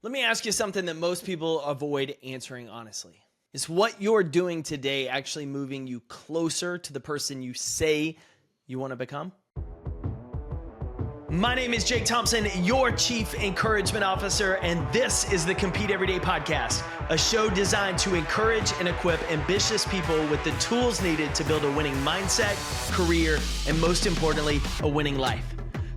Let me ask you something that most people avoid answering honestly. Is what you're doing today actually moving you closer to the person you say you want to become? My name is Jake Thompson, your Chief Encouragement Officer, and this is the Compete Everyday Podcast, a show designed to encourage and equip ambitious people with the tools needed to build a winning mindset, career, and most importantly, a winning life.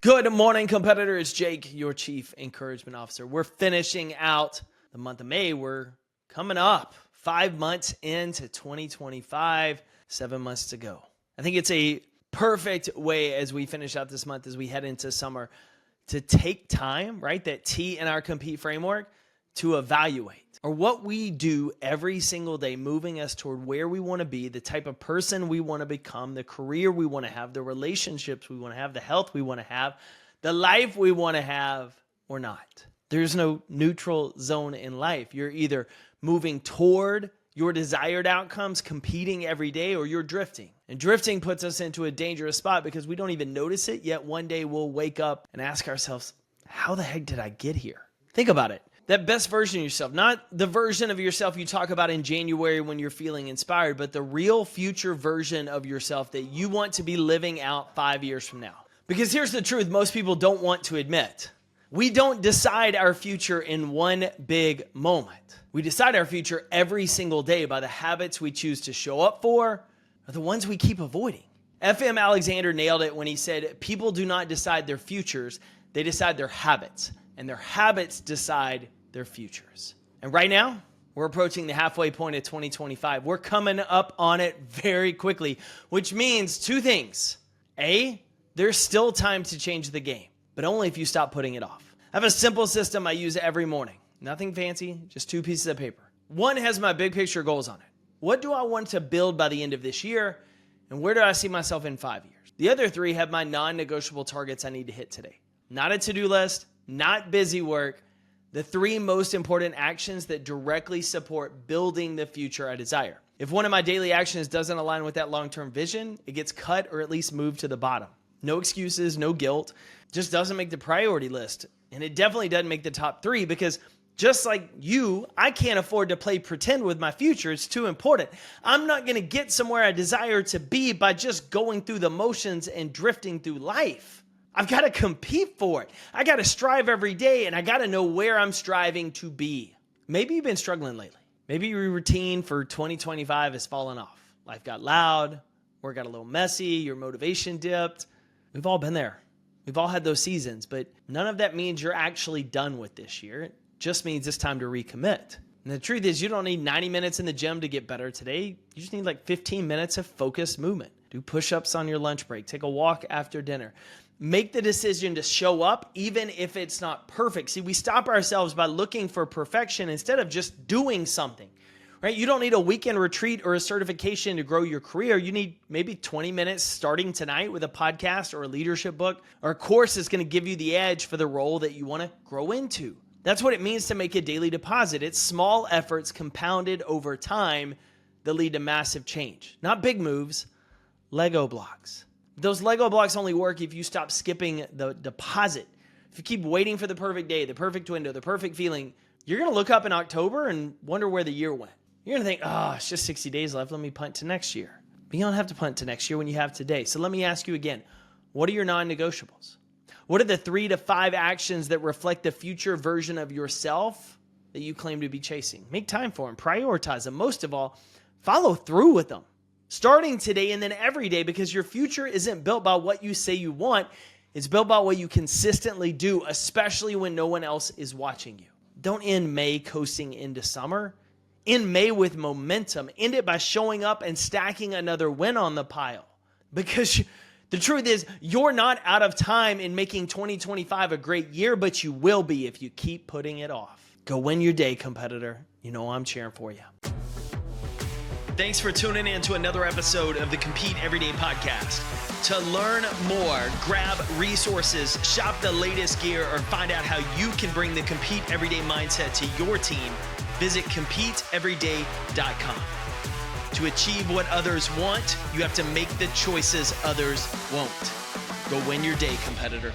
Good morning, competitor. It's Jake, your Chief Encouragement Officer. We're finishing out the month of May. We're coming up 5 months into 2025, 7 months to go. I think it's a perfect way as we finish out this month, as we head into summer, to take time, right? That T in our Compete framework to evaluate or what we do every single day, moving us toward where we want to be, the type of person we want to become, the career we want to have, the relationships we want to have, the health we want to have, the life we want to have or not. There's no neutral zone in life. You're either moving toward your desired outcomes, competing every day, or you're drifting. And drifting puts us into a dangerous spot because we don't even notice it, yet one day we'll wake up and ask ourselves, how the heck did I get here? Think about it. That best version of yourself, not the version of yourself you talk about in January when you're feeling inspired, but the real future version of yourself that you want to be living out 5 years from now. Because here's the truth most people don't want to admit. We don't decide our future in one big moment. We decide our future every single day by the habits we choose to show up for or the ones we keep avoiding. F.M. Alexander nailed it when he said, people do not decide their futures, they decide their habits, and their habits decide their futures. And right now, we're approaching the halfway point of 2025. We're coming up on it very quickly, which means two things. A, there's still time to change the game, but only if you stop putting it off. I have a simple system I use every morning. Nothing fancy, just 2 pieces of paper. One has my big picture goals on it. What do I want to build by the end of this year? And where do I see myself in 5 years? The other 3 have my non-negotiable targets I need to hit today. Not a to-do list, not busy work. The 3 most important actions that directly support building the future I desire. If one of my daily actions doesn't align with that long-term vision, it gets cut or at least moved to the bottom. No excuses, no guilt. Just doesn't make the priority list. And it definitely doesn't make the top 3 because just like you, I can't afford to play pretend with my future. It's too important. I'm not going to get somewhere I desire to be by just going through the motions and drifting through life. I've got to compete for it. I got to strive every day, and I got to know where I'm striving to be. Maybe you've been struggling lately. Maybe your routine for 2025 has fallen off. Life got loud, work got a little messy, your motivation dipped. We've all been there. We've all had those seasons, but none of that means you're actually done with this year. It just means it's time to recommit. And the truth is, you don't need 90 minutes in the gym to get better today. You just need like 15 minutes of focused movement. Do push-ups on your lunch break. Take a walk after dinner. Make the decision to show up even if it's not perfect. See, we stop ourselves by looking for perfection instead of just doing something, right? You don't need a weekend retreat or a certification to grow your career. You need maybe 20 minutes starting tonight with a podcast or a leadership book or a course that's going to give you the edge for the role that you want to grow into. That's what it means to make a daily deposit. It's small efforts compounded over time that lead to massive change. Not big moves, Lego blocks. Those Lego blocks only work if you stop skipping the deposit. If you keep waiting for the perfect day, the perfect window, the perfect feeling, you're going to look up in October and wonder where the year went. You're going to think, oh, it's just 60 days left. Let me punt to next year. But you don't have to punt to next year when you have today. So let me ask you again, what are your non-negotiables? What are the 3 to 5 actions that reflect the future version of yourself that you claim to be chasing? Make time for them. Prioritize them. Most of all, follow through with them. Starting today and then every day, because your future isn't built by what you say you want. It's built by what you consistently do, especially when no one else is watching you. Don't end May coasting into summer. End May with momentum. End it by showing up and stacking another win on the pile. Because the truth is, you're not out of time in making 2025 a great year, but you will be if you keep putting it off. Go win your day, competitor. You know I'm cheering for you. Thanks for tuning in to another episode of the Compete Everyday Podcast. To learn more, grab resources, shop the latest gear, or find out how you can bring the Compete Everyday mindset to your team, visit CompeteEveryday.com. To achieve what others want, you have to make the choices others won't. Go win your day, competitor.